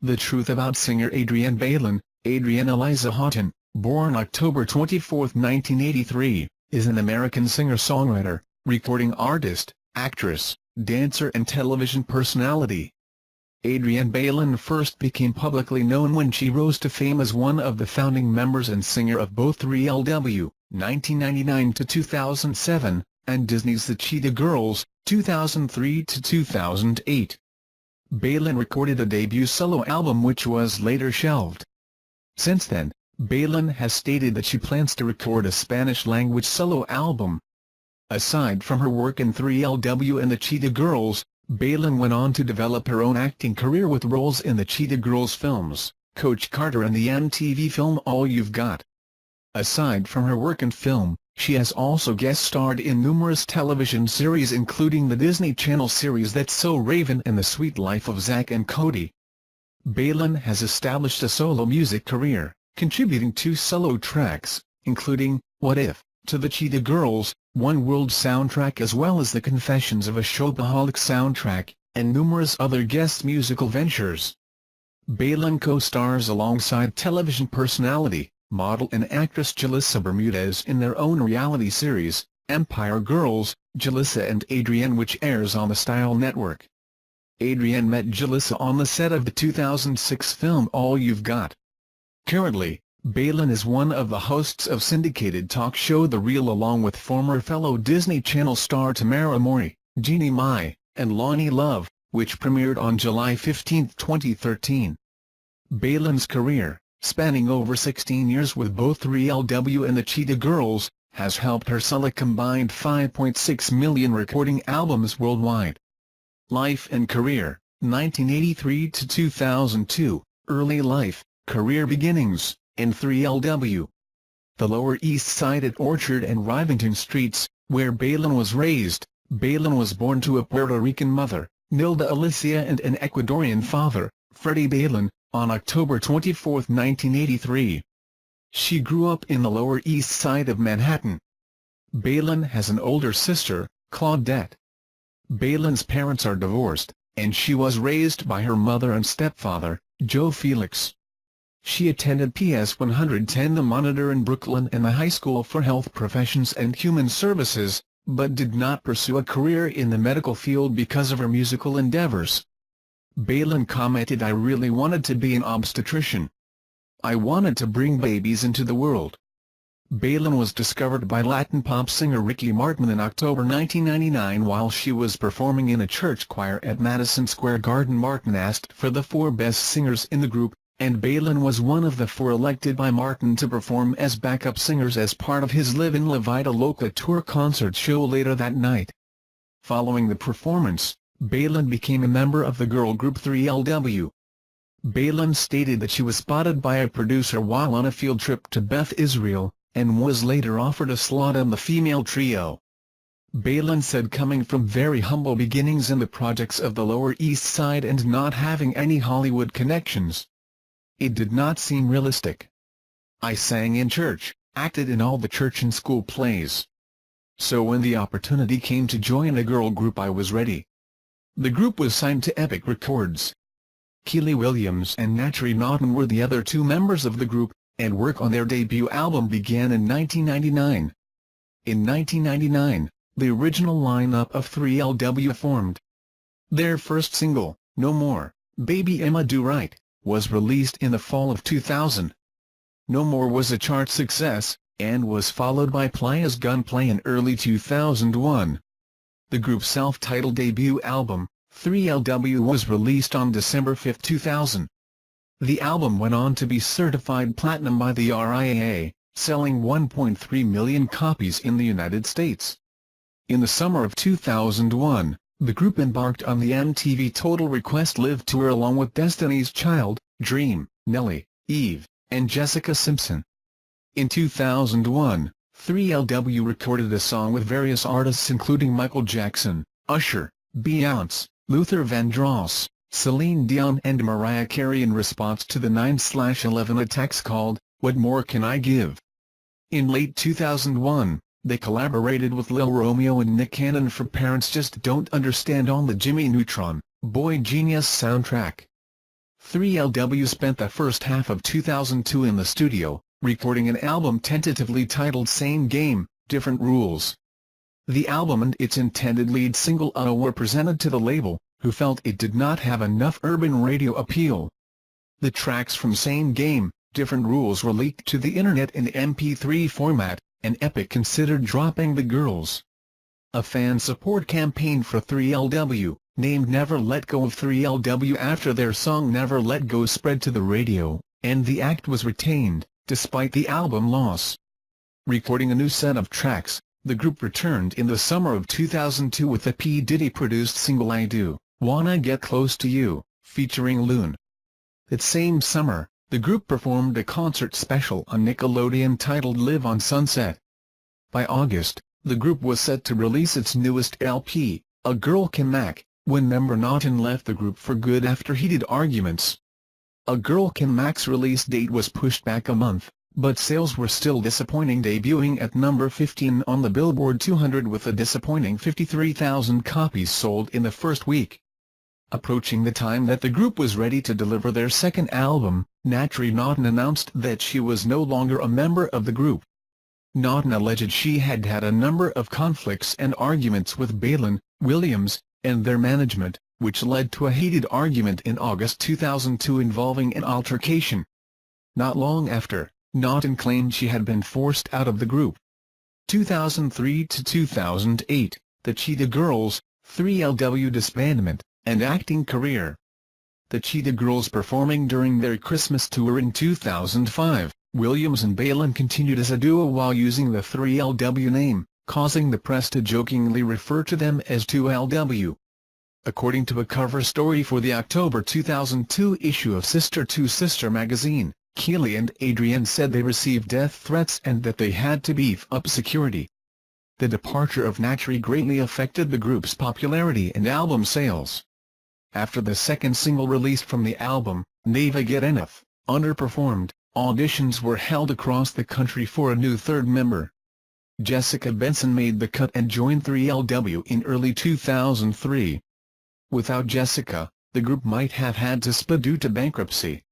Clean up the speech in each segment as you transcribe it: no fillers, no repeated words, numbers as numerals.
The Truth About Singer Adrienne Bailon. Adrienne Eliza Houghton, born October 24, 1983, is an American singer-songwriter, recording artist, actress, dancer and television personality. Adrienne Bailon first became publicly known when she rose to fame as one of the founding members and singer of both 3LW, 1999 to 2007, and Disney's The Cheetah Girls, 2003 to 2008. Bailon recorded a debut solo album which was later shelved. Since then, Bailon has stated that she plans to record a Spanish-language solo album. Aside from her work in 3LW and the Cheetah Girls, Bailon went on to develop her own acting career with roles in the Cheetah Girls films, Coach Carter and the MTV film All You've Got. Aside from her work in film, she has also guest-starred in numerous television series including the Disney Channel series That's So Raven and The Sweet Life of Zack and Cody. Bailon has established a solo music career, contributing 2 solo tracks, including What If, to the Cheetah Girls, One World soundtrack as well as the Confessions of a Shopaholic soundtrack, and numerous other guest musical ventures. Bailon co-stars alongside television personality, model and actress Jalissa Bermudez in their own reality series, Empire Girls, Jalissa and Adrienne, which airs on the Style Network. Adrienne met Jalissa on the set of the 2006 film All You've Got. Currently, Bailon is one of the hosts of syndicated talk show The Real along with former fellow Disney Channel star Tamara Mori, Jeannie Mai, and Loni Love, which premiered on July 15, 2013. Bailon's career, spanning over 16 years with both 3LW and the Cheetah Girls, has helped her sell a combined 5.6 million recording albums worldwide. Life and career, 1983 to 2002, early life, career beginnings, in 3LW. The Lower East Side at Orchard and Rivington Streets, where Bailon was raised. Bailon was born to a Puerto Rican mother, Nilda Alicia, and an Ecuadorian father, Freddie Bailon, on October 24, 1983. She grew up in the Lower East Side of Manhattan. Bailon has an older sister, Claudette. Bailon's parents are divorced, and she was raised by her mother and stepfather, Joe Felix. She attended PS 110 The Monitor in Brooklyn and the High School for Health Professions and Human Services, but did not pursue a career in the medical field because of her musical endeavors. Bailon commented, "I really wanted to be an obstetrician. I wanted to bring babies into the world." Bailon was discovered by Latin pop singer Ricky Martin in October 1999 while she was performing in a church choir at Madison Square Garden. Martin asked for the 4 best singers in the group, and Bailon was one of the 4 elected by Martin to perform as backup singers as part of his Live in La Vida Loca tour concert show later that night. Following the performance, Bailon became a member of the girl group 3LW. Bailon stated that she was spotted by a producer while on a field trip to Beth Israel, and was later offered a slot on the female trio. Bailon said, "Coming from very humble beginnings in the projects of the Lower East Side and not having any Hollywood connections, it did not seem realistic. I sang in church, acted in all the church and school plays. So when the opportunity came to join a girl group, I was ready." The group was signed to Epic Records. Keely Williams and Natri Naughton were the other 2 members of the group, and work on their debut album began in 1999. In 1999, the original lineup of 3LW formed. Their first single, No More, Baby Emma Do Right, was released in the fall of 2000. No More was a chart success, and was followed by Playa's Gunplay in early 2001. The group's self-titled debut album, 3LW, was released on December 5, 2000. The album went on to be certified platinum by the RIAA, selling 1.3 million copies in the United States. In the summer of 2001, the group embarked on the MTV Total Request Live tour along with Destiny's Child, Dream, Nelly, Eve, and Jessica Simpson. In 2001, 3LW recorded a song with various artists including Michael Jackson, Usher, Beyoncé, Luther Vandross, Celine Dion and Mariah Carey in response to the 9/11 attacks called, What More Can I Give? In late 2001, they collaborated with Lil Romeo and Nick Cannon for Parents Just Don't Understand on the Jimmy Neutron, Boy Genius soundtrack. 3LW spent the first half of 2002 in the studio, recording an album tentatively titled Same Game, Different Rules. The album and its intended lead single were presented to the label, who felt it did not have enough urban radio appeal. The tracks from Same Game, Different Rules were leaked to the internet in MP3 format, and Epic considered dropping the girls. A fan support campaign for 3LW, named Never Let Go of 3LW after their song Never Let Go, spread to the radio, and the act was retained, despite the album loss. Recording a new set of tracks, the group returned in the summer of 2002 with the P. Diddy-produced single I Do Wanna Get Close to You, featuring Loon. That same summer, the group performed a concert special on Nickelodeon titled Live on Sunset. By August, the group was set to release its newest LP, A Girl Can Mac, when member Naughton left the group for good after heated arguments. A Girl Can Mac's release date was pushed back a month, but sales were still disappointing, debuting at number 15 on the Billboard 200 with a disappointing 53,000 copies sold in the first week. Approaching the time that the group was ready to deliver their second album, Natri Naughton announced that she was no longer a member of the group. Naughton alleged she had had a number of conflicts and arguments with Bailon, Williams, and their management, which led to a heated argument in August 2002 involving an altercation. Not long after, Naughton claimed she had been forced out of the group. 2003 to 2008, the Cheetah Girls, 3LW disbandment, and acting career. The Cheetah Girls performing during their Christmas tour in 2005, Williams and Bailon continued as a duo while using the 3LW name, causing the press to jokingly refer to them as 2LW. According to a cover story for the October 2002 issue of Sister to Sister magazine, Keely and Adrienne said they received death threats and that they had to beef up security. The departure of Natri greatly affected the group's popularity and album sales. After the second single released from the album, Neva Get Enough, underperformed, auditions were held across the country for a new third member. Jessica Benson made the cut and joined 3LW in early 2003. Without Jessica, the group might have had to split due to bankruptcy.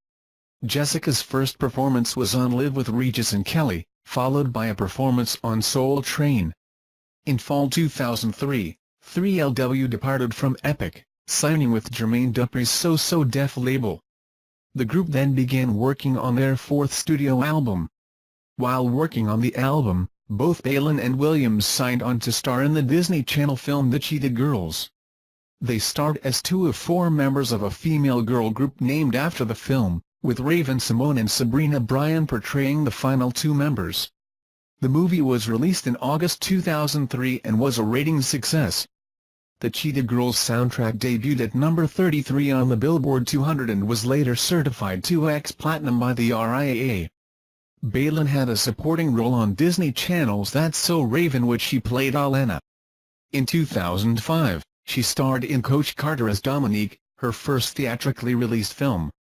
Jessica's first performance was on Live with Regis and Kelly, followed by a performance on Soul Train. In fall 2003, 3LW departed from Epic, signing with Jermaine Dupri's So So Def label. The group then began working on their fourth studio album. While working on the album, both Bailon and Williams signed on to star in the Disney Channel film The Cheetah Girls. They starred as two of four members of a female girl group named after the film, with Raven Simone and Sabrina Bryan portraying the final two members. The movie was released in August 2003 and was a ratings success. The Cheetah Girls soundtrack debuted at number 33 on the Billboard 200 and was later certified 2X Platinum by the RIAA. Bailon had a supporting role on Disney Channel's That's So Raven, which she played Alana. In 2005, she starred in Coach Carter as Dominique, her first theatrically released film.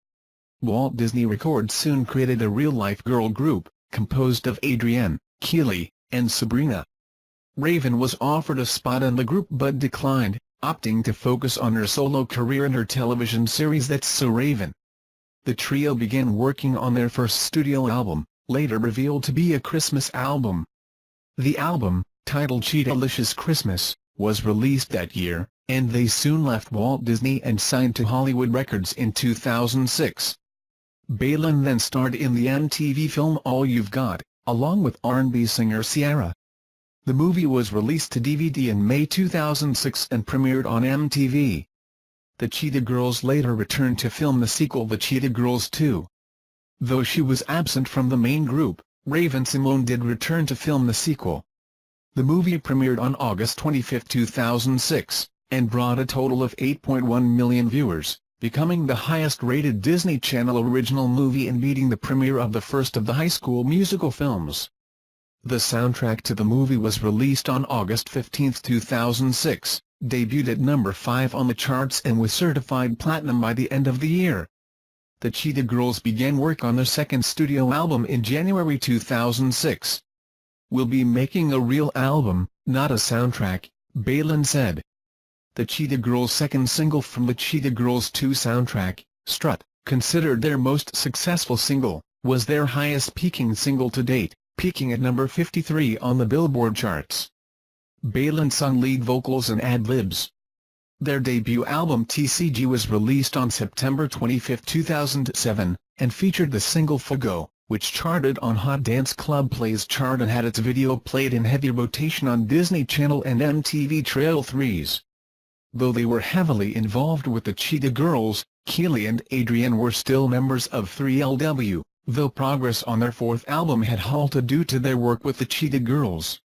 Walt Disney Records soon created a real-life girl group, composed of Adrienne, Keely, and Sabrina. Raven was offered a spot in the group but declined, opting to focus on her solo career in her television series That's So Raven. The trio began working on their first studio album, later revealed to be a Christmas album. The album, titled Cheetah-licious Christmas, was released that year, and they soon left Walt Disney and signed to Hollywood Records in 2006. Bailon then starred in the MTV film All You've Got, along with R&B singer Ciara. The movie was released to DVD in May 2006 and premiered on MTV. The Cheetah Girls later returned to film the sequel The Cheetah Girls 2. Though she was absent from the main group, Raven Simone did return to film the sequel. The movie premiered on August 25, 2006, and brought a total of 8.1 million viewers, becoming the highest-rated Disney Channel original movie and beating the premiere of the first of the High School Musical films. The soundtrack to the movie was released on August 15, 2006, debuted at number 5 on the charts and was certified platinum by the end of the year. The Cheetah Girls began work on their second studio album in January 2006. "We'll be making a real album, not a soundtrack," Bailon said. The Cheetah Girls' second single from the Cheetah Girls 2 soundtrack, Strut, considered their most successful single, was their highest-peaking single to date, peaking at number 53 on the Billboard charts. Bailon sung lead vocals and ad-libs. Their debut album TCG was released on September 25, 2007, and featured the single Fuego, which charted on Hot Dance Club Play's chart and had its video played in heavy rotation on Disney Channel and MTV Trail 3s. Though they were heavily involved with the Cheetah Girls, Keely and Adrienne were still members of 3LW, though progress on their fourth album had halted due to their work with the Cheetah Girls.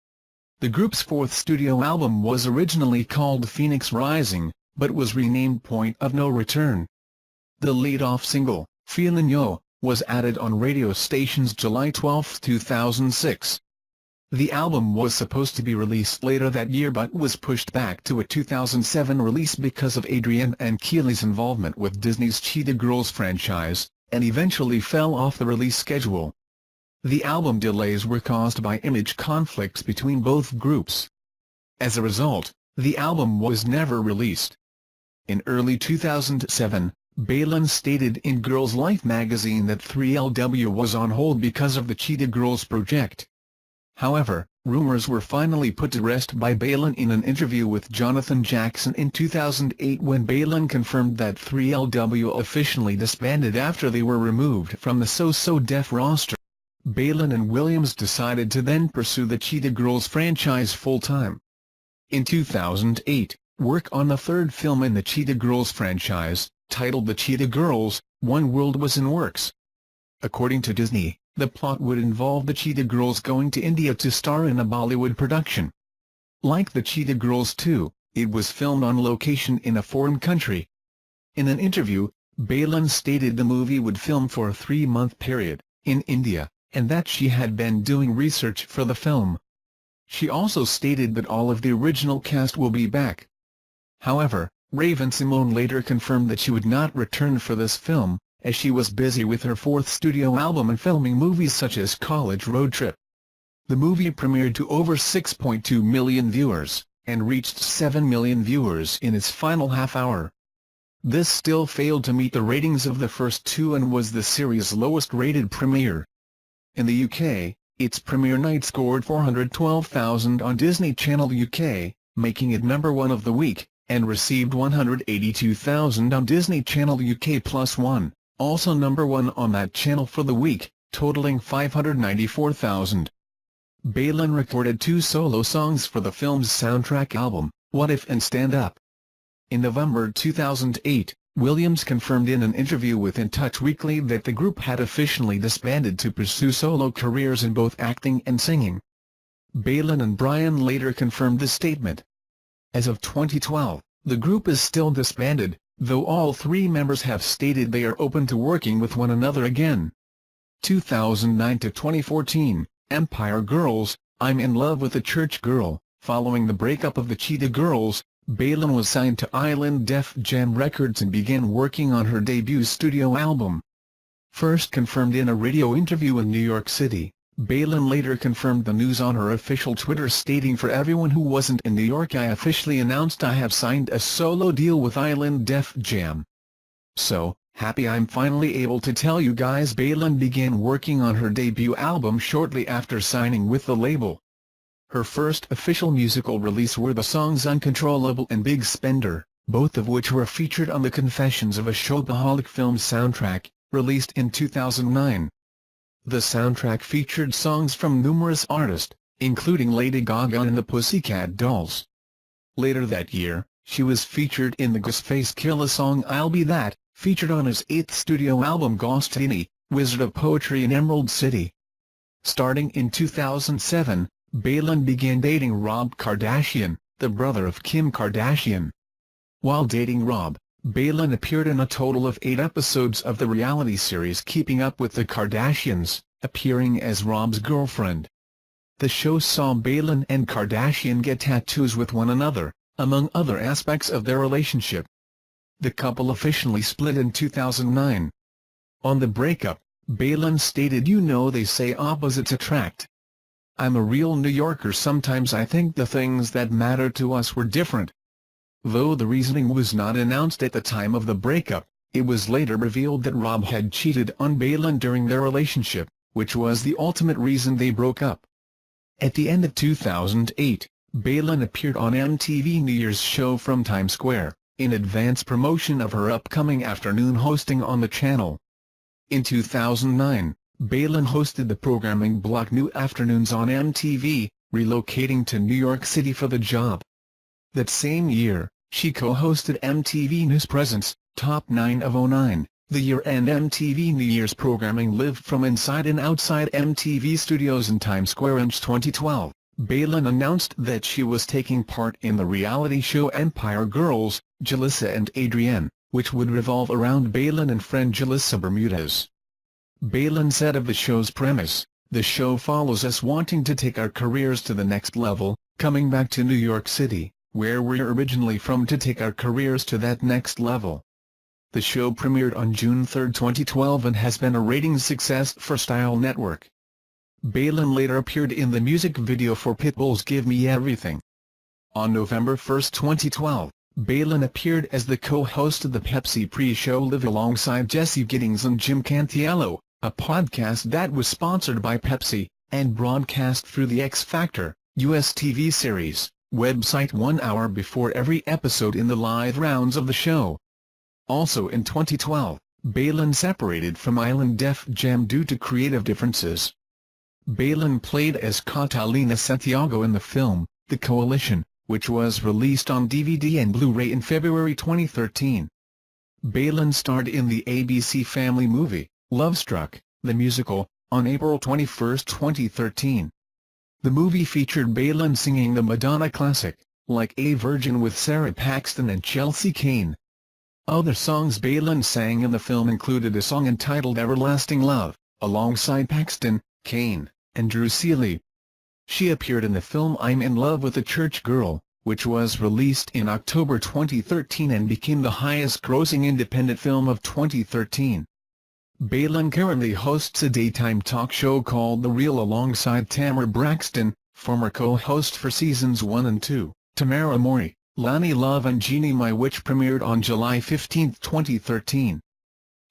The group's fourth studio album was originally called Phoenix Rising, but was renamed Point of No Return. The lead-off single, Feelin' Yo, was added on radio stations July 12, 2006. The album was supposed to be released later that year but was pushed back to a 2007 release because of Adrienne and Keely's involvement with Disney's Cheetah Girls franchise, and eventually fell off the release schedule. The album delays were caused by image conflicts between both groups. As a result, the album was never released. In early 2007, Bailon stated in Girls Life magazine that 3LW was on hold because of the Cheetah Girls project. However, rumors were finally put to rest by Bailon in an interview with Jonathan Jackson in 2008 when Bailon confirmed that 3LW officially disbanded after they were removed from the So So Def roster. Bailon and Williams decided to then pursue the Cheetah Girls franchise full-time. In 2008, work on the third film in the Cheetah Girls franchise, titled The Cheetah Girls, One World, was in works. According to Disney, the plot would involve the Cheetah Girls going to India to star in a Bollywood production. Like the Cheetah Girls 2, it was filmed on location in a foreign country. In an interview, Bailon stated the movie would film for a 3-month period, in India, and that she had been doing research for the film. She also stated that all of the original cast will be back. However, Raven-Symoné later confirmed that she would not return for this film, as she was busy with her fourth studio album and filming movies such as College Road Trip. The movie premiered to over 6.2 million viewers, and reached 7 million viewers in its final half hour. This still failed to meet the ratings of the first two and was the series' lowest-rated premiere. In the UK, its premiere night scored 412,000 on Disney Channel UK, making it number 1 of the week, and received 182,000 on Disney Channel UK Plus One, also number 1 on that channel for the week, totaling 594,000. Bailon recorded 2 solo songs for the film's soundtrack album, What If and Stand Up. In November 2008, Williams confirmed in an interview with In Touch Weekly that the group had officially disbanded to pursue solo careers in both acting and singing. Bailon and Brian later confirmed this statement. As of 2012, the group is still disbanded, though all 3 members have stated they are open to working with one another again. 2009 to 2014, Empire Girls, I'm in Love with a Church Girl. Following the breakup of the Cheetah Girls, Bailon was signed to Island Def Jam Records and began working on her debut studio album. First confirmed in a radio interview in New York City, Bailon later confirmed the news on her official Twitter, stating, "For everyone who wasn't in New York, I officially announced I have signed a solo deal with Island Def Jam. So happy I'm finally able to tell you guys." Bailon began working on her debut album shortly after signing with the label. Her first official musical release were the songs Uncontrollable and Big Spender, both of which were featured on the Confessions of a Shopaholic film soundtrack, released in 2009. The soundtrack featured songs from numerous artists, including Lady Gaga and the Pussycat Dolls. Later that year, she was featured in the Ghostface Killah song I'll Be That, featured on his 8th studio album Ghostini, Wizard of Poetry in Emerald City. Starting in 2007, Bailon began dating Rob Kardashian, the brother of Kim Kardashian. While dating Rob, Bailon appeared in a total of 8 episodes of the reality series Keeping Up with the Kardashians, appearing as Rob's girlfriend. The show saw Bailon and Kardashian get tattoos with one another, among other aspects of their relationship. The couple officially split in 2009. On the breakup, Bailon stated, "You know they say opposites attract. I'm a real New Yorker. Sometimes I think the things that matter to us were different." Though the reasoning was not announced at the time of the breakup, It was later revealed that Rob had cheated on Bailon during their relationship, which was the ultimate reason they broke up. At the end of 2008, Bailon appeared on MTV New Year's show from Times Square, in advance promotion of her upcoming afternoon hosting on the channel. In 2009, Bailon hosted the programming block New Afternoons on MTV, relocating to New York City for the job. That same year, she co-hosted MTV News Presents, Top 9 of '09, the year-end MTV New Year's programming lived from inside and outside MTV studios in Times Square. In 2012, Bailon announced that she was taking part in the reality show Empire Girls, Jalissa and Adrienne, which would revolve around Bailon and friend Jalissa Bermudez. Bailon said of the show's premise, "The show follows us wanting to take our careers to the next level, coming back to New York City, where we're originally from, to take our careers to that next level." The show premiered on June 3, 2012 and has been a ratings success for Style Network. Bailon later appeared in the music video for Pitbull's Give Me Everything. On November 1, 2012, Bailon appeared as the co-host of the Pepsi pre-show Live alongside Jesse Giddings and Jim Cantiello, a podcast that was sponsored by Pepsi, and broadcast through the X Factor, US TV series, website 1 hour before every episode in the live rounds of the show. Also in 2012, Bailon separated from Island Def Jam due to creative differences. Bailon played as Catalina Santiago in the film, The Coalition, which was released on DVD and Blu-ray in February 2013. Bailon starred in the ABC Family movie, Lovestruck, the musical, on April 21, 2013. The movie featured Bailon singing the Madonna classic, Like a Virgin with Sarah Paxton and Chelsea Kane. Other songs Bailon sang in the film included a song entitled Everlasting Love, alongside Paxton, Kane, and Drew Seeley. She appeared in the film I'm in Love with a Church Girl, which was released in October 2013 and became the highest-grossing independent film of 2013. Bailon currently hosts a daytime talk show called The Real alongside Tamara Braxton, former co-host for seasons 1 and 2, Tamara Mori, Lani Love and Jeannie Mai, which premiered on July 15, 2013.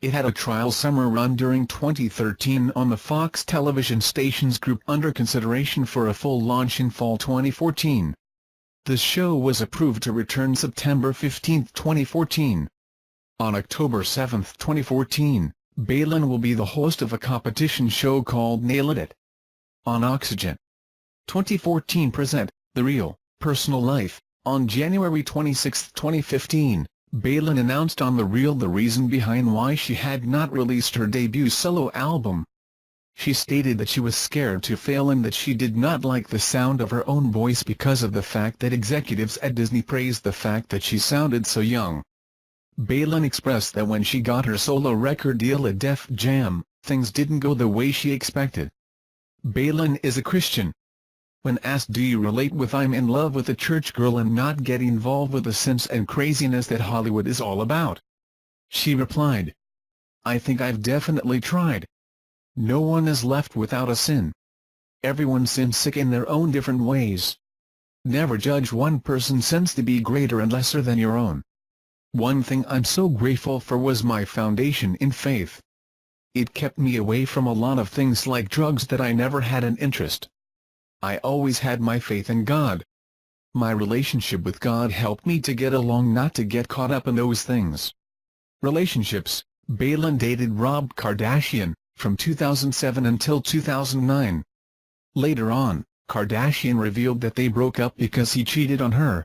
It had a trial summer run during 2013 on the Fox television station's group, under consideration for a full launch in fall 2014. The show was approved to return September 15, 2014. On October 7, 2014, Bailon will be the host of a competition show called Nail It. On Oxygen 2014 present, The Real, Personal Life. On January 26, 2015, Bailon announced on The Real the reason behind why she had not released her debut solo album. She stated that she was scared to fail and that she did not like the sound of her own voice because of the fact that executives at Disney praised the fact that she sounded so young. Bailon expressed that when she got her solo record deal at Def Jam, things didn't go the way she expected. Bailon is a Christian. When asked do you relate with I'm in Love with a Church Girl and not get involved with the sins and craziness that Hollywood is all about, she replied, I think I've definitely tried. No one is left without a sin. Everyone sins sick in their own different ways. Never judge one person's sins to be greater and lesser than your own. One thing I'm so grateful for was my foundation in faith. It kept me away from a lot of things like drugs that I never had an interest. I always had my faith in God. My relationship with God helped me to get along, not to get caught up in those things. Relationships. Bailon dated Rob Kardashian, from 2007 until 2009. Later on, Kardashian revealed that they broke up because he cheated on her.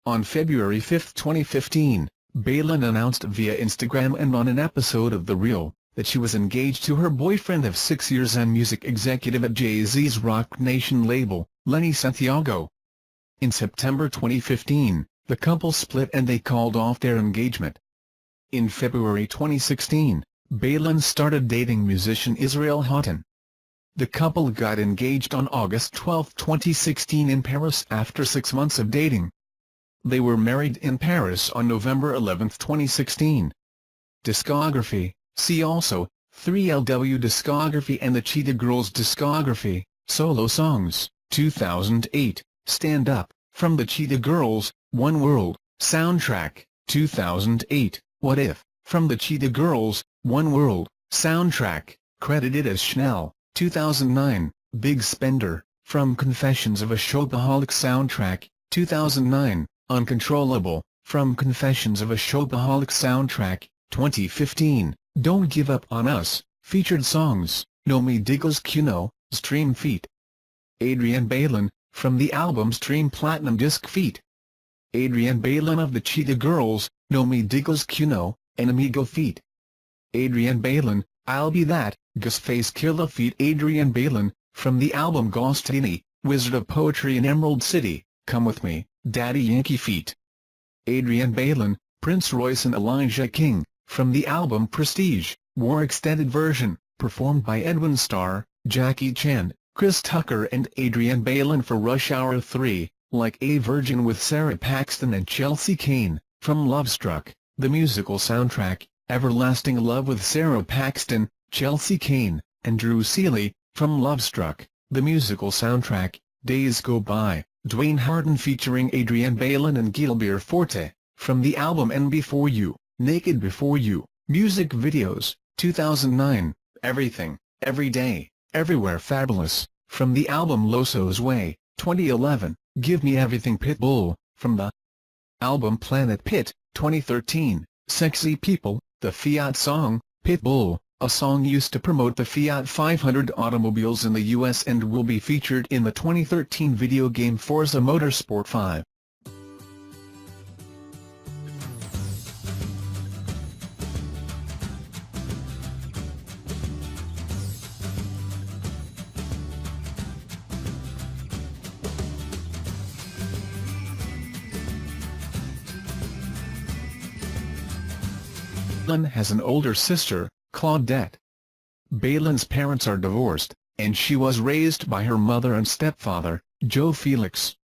On February 5, 2015, Bailon announced via Instagram and on an episode of The Real, that she was engaged to her boyfriend of 6 years and music executive at Jay-Z's Rock Nation label, Lenny Santiago. In September 2015, the couple split and they called off their engagement. In February 2016, Bailon started dating musician Israel Houghton. The couple got engaged on August 12, 2016 in Paris after 6 months of dating. They were married in Paris on November 11, 2016. Discography. See also, 3LW discography and the Cheetah Girls discography, solo songs, 2008, Stand Up, from the Cheetah Girls, One World, soundtrack, 2008, What If, from the Cheetah Girls, One World, soundtrack, credited as Schnell. 2009, Big Spender, from Confessions of a Shopaholic soundtrack. 2009, Uncontrollable, from Confessions of a Shopaholic soundtrack. 2015, Don't Give Up on Us, featured songs, No Me Diggles Cuno, Stream Feat. Adrienne Bailon, from the album Stream Platinum Disc Feat. Adrienne Bailon of the Cheetah Girls, No Me Diggles Cuno, and Amigo Feat. Adrienne Bailon, I'll Be That, Ghostface Killah Feat. Adrienne Bailon, from the album Ghostini, Wizard of Poetry in Emerald City, Come With Me, Daddy Yankee Feat. Adrienne Bailon, Prince Royce and Elijah King, from the album Prestige, War Extended Version, performed by Edwin Starr, Jackie Chan, Chris Tucker and Adrienne Bailon for Rush Hour 3, Like a Virgin with Sarah Paxton and Chelsea Kane, from Lovestruck, the musical soundtrack, Everlasting Love with Sarah Paxton, Chelsea Kane, and Drew Seeley, from Lovestruck, the musical soundtrack, Days Go By, Dwayne Harden featuring Adrienne Bailon and Gilbert Forte, from the album And Before You, Naked Before You, music videos, 2009, Everything, Every Day, Everywhere Fabulous, from the album Loso's Way, 2011, Give Me Everything Pitbull, from the album Planet Pit, 2013, Sexy People, the Fiat song, Pitbull, a song used to promote the Fiat 500 automobiles in the US and will be featured in the 2013 video game Forza Motorsport 5. Bailon has an older sister, Claudette. Bailon's parents are divorced, and she was raised by her mother and stepfather, Joe Felix.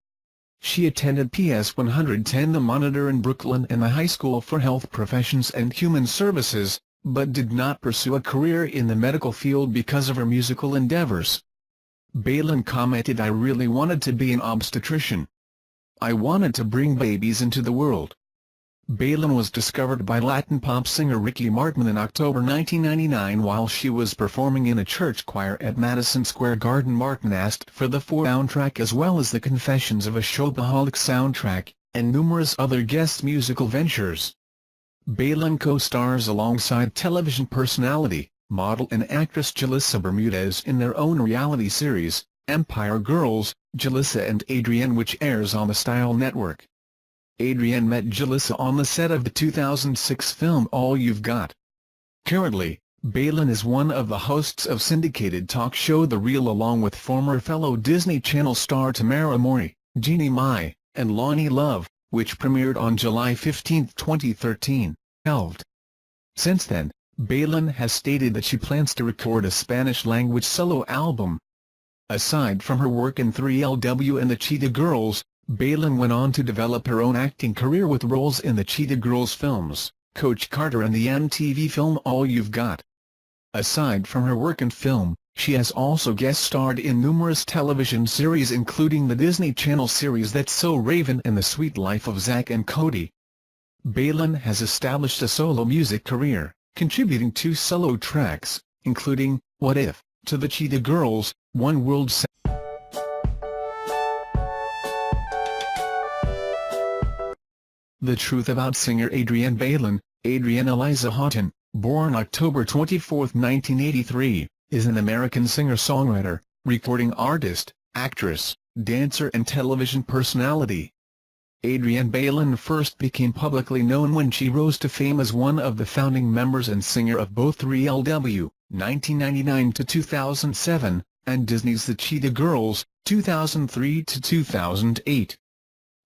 She attended PS 110 The Monitor in Brooklyn and the High School for Health Professions and Human Services, but did not pursue a career in the medical field because of her musical endeavors. Bailon commented, "I really wanted to be an obstetrician. I wanted to bring babies into the world." Bailon was discovered by Latin pop singer Ricky Martin in October 1999 while she was performing in a church choir at Madison Square Garden. Martin asked for the soundtrack as well as the Confessions of a Shopaholic soundtrack, and numerous other guest musical ventures. Bailon co-stars alongside television personality, model and actress Jalissa Bermudez in their own reality series, Empire Girls, Jalissa and Adrienne, which airs on the Style Network. Adrienne met Jalissa on the set of the 2006 film All You've Got. Currently, Bailon is one of the hosts of syndicated talk show The Real along with former fellow Disney Channel star Tamara Mori, Jeannie Mai, and Lonnie Love, which premiered on July 15, 2013. Since then, Bailon has stated that she plans to record a Spanish-language solo album. Aside from her work in 3LW and the Cheetah Girls, Bailon went on to develop her own acting career with roles in the Cheetah Girls films, Coach Carter and the MTV film All You've Got. Aside from her work in film, she has also guest-starred in numerous television series including the Disney Channel series That's So Raven and The Sweet Life of Zack and Cody. Bailon has established a solo music career, contributing 2 solo tracks, including What If, to the Cheetah Girls, One World. The truth about singer Adrienne Bailon, Adrienne Eliza Houghton, born October 24, 1983, is an American singer-songwriter, recording artist, actress, dancer and television personality. Adrienne Bailon first became publicly known when she rose to fame as one of the founding members and singer of both 3LW, 1999 to 2007, and Disney's The Cheetah Girls, 2003 to 2008.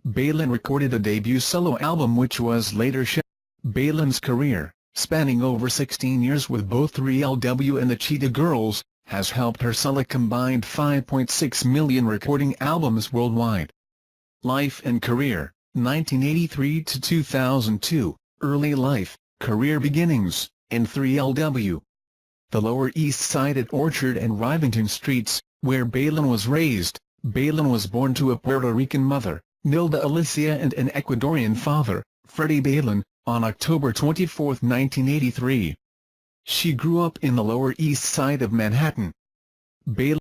Bailon recorded a debut solo album which was later shelved. Bailon's career, spanning over 16 years with both 3LW and the Cheetah Girls, has helped her sell a combined 5.6 million recording albums worldwide. Life and career, 1983 to 2002, early life, career beginnings, in 3LW. The Lower East Side at Orchard and Rivington Streets, where Bailon was raised. Bailon was born to a Puerto Rican mother, Nilda Alicia, and an Ecuadorian father, Freddie Bailon, on October 24, 1983. She grew up in the Lower East Side of Manhattan. Bailon